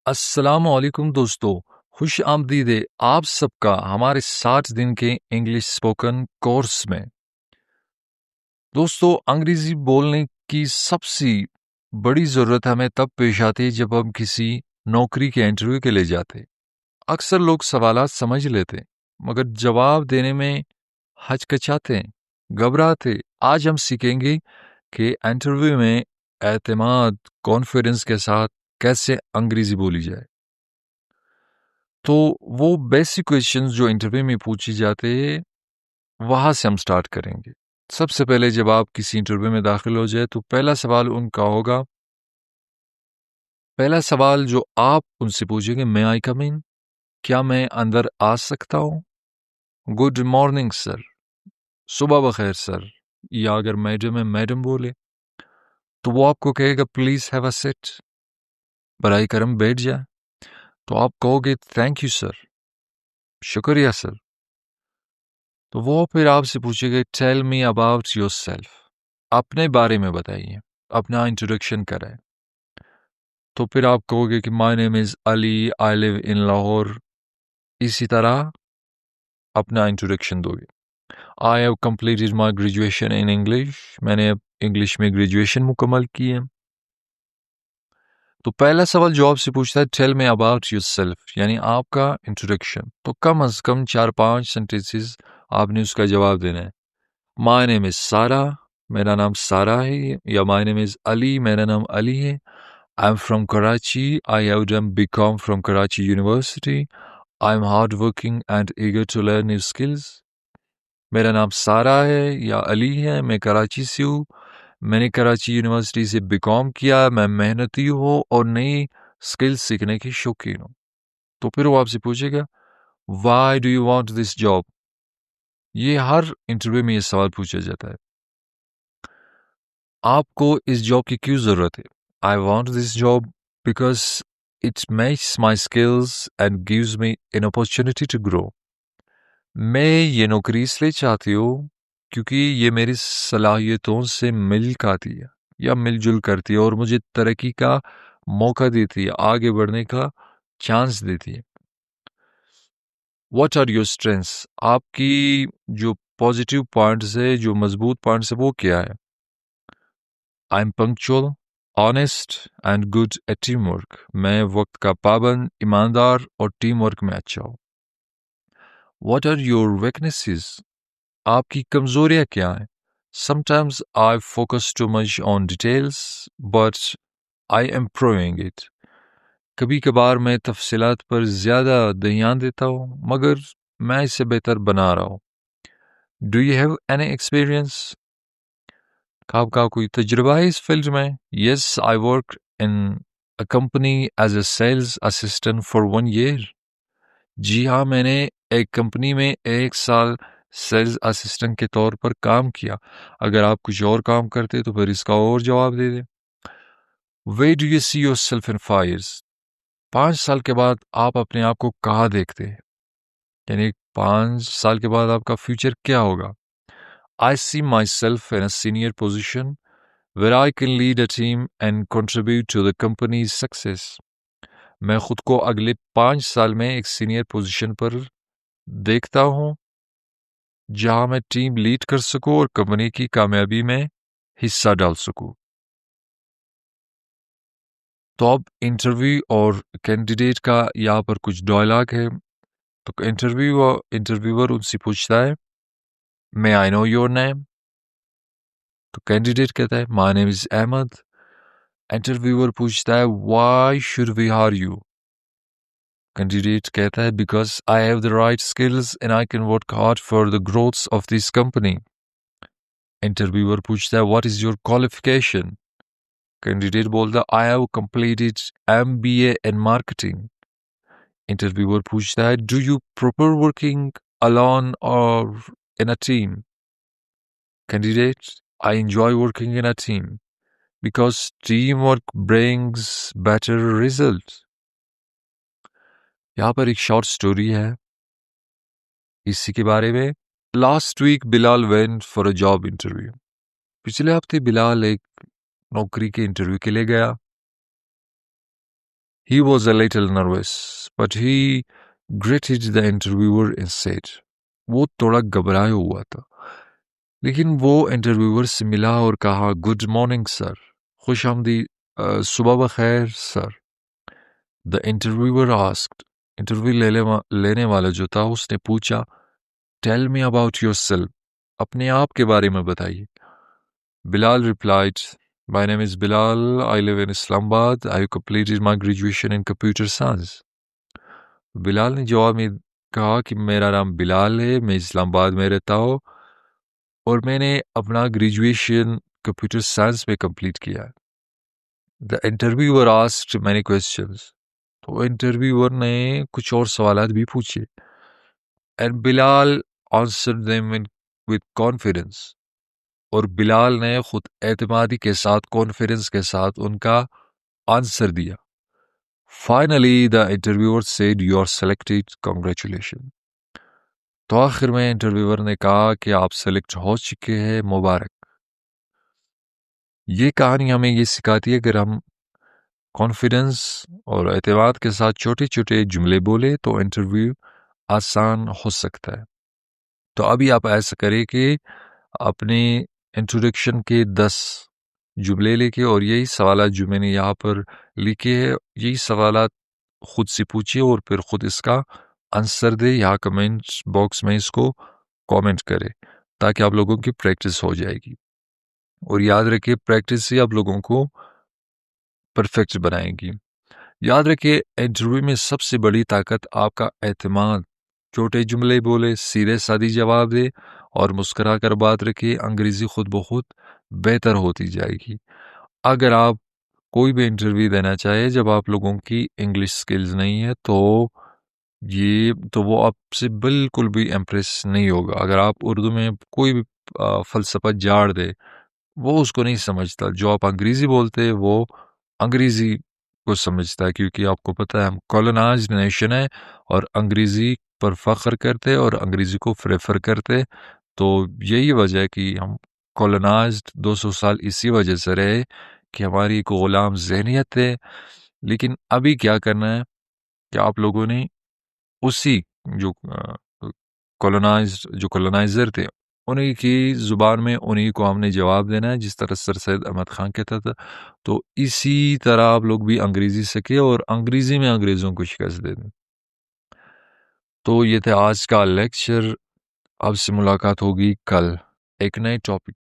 अस्सलामुअलैकुम दोस्तों, खुश आमदीद है आप सबका हमारे 60 दिन के इंग्लिश स्पोकन कोर्स में। दोस्तों, अंग्रेजी बोलने की सबसे बड़ी ज़रूरत हमें तब पेश आती है जब हम किसी नौकरी के इंटरव्यू के लिए जाते। अक्सर लोग सवालात समझ लेते मगर जवाब देने में हचकचाते, घबराते। आज हम सीखेंगे कि इंटरव्यू में एतमाद, कॉन्फिडेंस के साथ कैसे अंग्रेजी बोली जाए। तो वो बेसिक क्वेश्चंस जो इंटरव्यू में पूछे जाते हैं, वहाँ से हम स्टार्ट करेंगे। सबसे पहले जब आप किसी इंटरव्यू में दाखिल हो जाए तो पहला सवाल उनका होगा, पहला सवाल जो आप उनसे पूछेंगे, मे आई कम इन? क्या मैं अंदर आ सकता हूँ? गुड मॉर्निंग सर, सुबह बखैर सर। या अगर मैडम है, मैडम बोले तो वो आपको कहेगा प्लीज हैव अ सीट, बराई करम बैठ जाए। तो आप कहोगे थैंक यू सर, शुक्रिया सर। तो वो फिर आपसे पूछेगा टेल मी अबाउट योरसेल्फ, अपने बारे में बताइए, अपना इंट्रोडक्शन कराएं। तो फिर आप कहोगे कि my name is Ali, I live in Lahore. इसी तरह अपना इंट्रोडक्शन दोगे। आई have completed my graduation in English, मैंने अब इंग्लिश में ग्रेजुएशन मुकम्मल की है। तो पहला सवाल जो आपसे पूछता है टेल मी अबाउट योरसेल्फ, यानी आपका इंट्रोडक्शन। तो कम अज कम 4-5 सेंटेंसेस आपने उसका जवाब देना है। माय नेम इज सारा, मेरा नाम सारा है। या माय नेम इज अली, मेरा नाम अली है। I am from Karachi, I have done BCom from Karachi university. I am hard working and eager to learn new skills. मेरा नाम सारा है या अली है, मैं कराची से हूँ, मैंने कराची यूनिवर्सिटी से बीकॉम किया, मैं मेहनती हूँ और नई स्किल्स सीखने की शौकीन हूँ। तो फिर वो आपसे पूछेगा why do you want this job. ये हर इंटरव्यू में ये सवाल पूछा जाता है, आपको इस जॉब की क्यों ज़रूरत है? I want this job because it match my skills and gives me an opportunity to grow. मैं ये नौकरी इसलिए चाहती हूँ क्योंकि ये मेरी सलाहियतों से मिल खाती है या मिलजुल करती है और मुझे तरक्की का मौका देती है, आगे बढ़ने का चांस देती है। व्हाट आर योर स्ट्रेंथ्स, आपकी जो पॉजिटिव पॉइंट्स है, जो मजबूत पॉइंट्स है, वो क्या है? I M punctual, honest and good at team work, मैं वक्त का पाबंद, ईमानदार और टीम वर्क में अच्छा हूँ। व्हाट आर योर वीकनेसेस, आपकी कमजोरियां क्या हैं? Sometimes I focus too much on details but I am improving it, कभी कभार मैं तफसीलात पर ज़्यादा ध्यान देता हूँ मगर मैं इसे बेहतर बना रहा हूँ। Do you have any experience, आपका कोई तजुर्बा है इस फील्ड में? Yes, I work in a company as a sales assistant for 1 year. जी हाँ, मैंने एक कंपनी में 1 साल सेल्स असिस्टेंट के तौर पर काम किया। अगर आप कुछ और काम करते तो फिर इसका और जवाब दे दें। Where do you see yourself in 5 years, 5 साल के बाद आप अपने आप को कहाँ देखते हैं? यानी 5 साल के बाद आपका फ्यूचर क्या होगा? I see myself in a senior position where I can lead a team and contribute to the company's success. मैं खुद को अगले 5 साल में एक सीनियर पोजीशन पर देखता हूँ जहां मैं टीम लीड कर सकूं और कंपनी की कामयाबी में हिस्सा डाल सकूं। तो अब इंटरव्यू और कैंडिडेट का यहाँ पर कुछ डायलॉग है। तो इंटरव्यूअर उनसे पूछता है may I know your name. तो कैंडिडेट कहता है my name is Ahmed. Interviewer पूछता है why should we hire you. Candidate कहता है because I have the right skills and I can work hard for the growth of this company. Interviewer पूछता है what is your qualification. Candidate बोलता है I have completed MBA in marketing. Interviewer पूछता है do you prefer working alone or in a team? Candidate, I enjoy working in a team because teamwork brings better results. यहाँ पर एक short story है इसी के बारे में। Last week Bilal went for a job interview. पिछले हफ्ते बिलाल एक नौकरी के इंटरव्यू के लिए गया। He was a little nervous, but he greeted the interviewer instead. वो थोड़ा घबराया हुआ था, लेकिन वो इंटरव्यूअर से मिला और कहा, गुड मॉर्निंग सर, खुश आमदी, सुबह बखैर sir. The interviewer asked, interview लेने वाला जो था उसने पूछा, टेल मी अबाउट योरसेल्फ, अपने आप के बारे में बताइए. Bilal replied, my name is Bilal, I live in Islamabad, I completed my graduation in computer science. Bilal ने जवाब में कहा कि मेरा नाम बिलाल है, मैं इस्लामाबाद में रहता हूँ और मैंने अपना ग्रेजुएशन कंप्यूटर साइंस में कंप्लीट किया है. The interviewer asked many questions, तो इंटरव्यूअर ने कुछ और सवालात भी पूछे. And Bilal answered them with confidence, और बिलाल ने खुद एतमादी के साथ, कॉन्फिडेंस के साथ उनका आंसर दिया. Finally the interviewer said you are selected, congratulation. तो आखिर में इंटरव्यूअर ने कहा कि आप सेलेक्ट हो चुके हैं, मुबारक. ये कहानी हमें ये सिखाती है, अगर हम कॉन्फिडेंस और एतमाद के साथ छोटे छोटे जुमले बोले तो इंटरव्यू आसान हो सकता है. तो अभी आप ऐसा करें कि अपने इंट्रोडक्शन के 10 जुमले लेके और यही सवालात जो मैंने यहाँ पर लिखे हैं, यही सवालात खुद से पूछिए और फिर खुद इसका आंसर दे. यहाँ कमेंट बॉक्स में इसको कमेंट करें ताकि आप लोगों की प्रैक्टिस हो जाएगी. और याद रखिए, प्रैक्टिस से आप लोगों को परफेक्ट बनाएगी. याद रखिए, इंटरव्यू में सबसे बड़ी ताकत आपका एतमाद. छोटे जुमले बोले, सीधे सादी जवाब दे और मुस्कुरा कर बात रखिए. अंग्रेजी खुद ब खुद बेहतर होती जाएगी. अगर आप कोई भी इंटरव्यू देना चाहे जब आप लोगों की इंग्लिश स्किल्स नहीं है तो वो आपसे बिल्कुल भी इम्प्रेस नहीं होगा. अगर आप उर्दू में कोई भी फ़लसफ़ा झाड़ दे, वो उसको नहीं समझता. जो आप अंग्रेज़ी बोलते हैं वो अंग्रेज़ी को समझता है, क्योंकि आपको पता है हम कॉलोनाइज्ड नेशन है और अंग्रेज़ी पर फ़ख्र करते और अंग्रेज़ी को प्रेफर करते. तो यही वजह है कि हम कॉलोनाइज्ड 200 साल इसी वजह से रहे कि हमारी एक ग़ुलाम ज़हनियत है. लेकिन अभी क्या करना है कि आप लोगों ने उसी जो कॉलोनाइज़र थे उन्हीं की ज़ुबान में उन्हीं को हमने जवाब देना है, जिस तरह सर सैयद अहमद ख़ान कहता था. तो इसी तरह आप लोग भी अंग्रेज़ी सीखें और अंग्रेज़ी में अंग्रेज़ों को शिकस्त दे दें. तो ये थे आज का लेक्चर. अब से मुलाकात होगी कल एक नए टॉपिक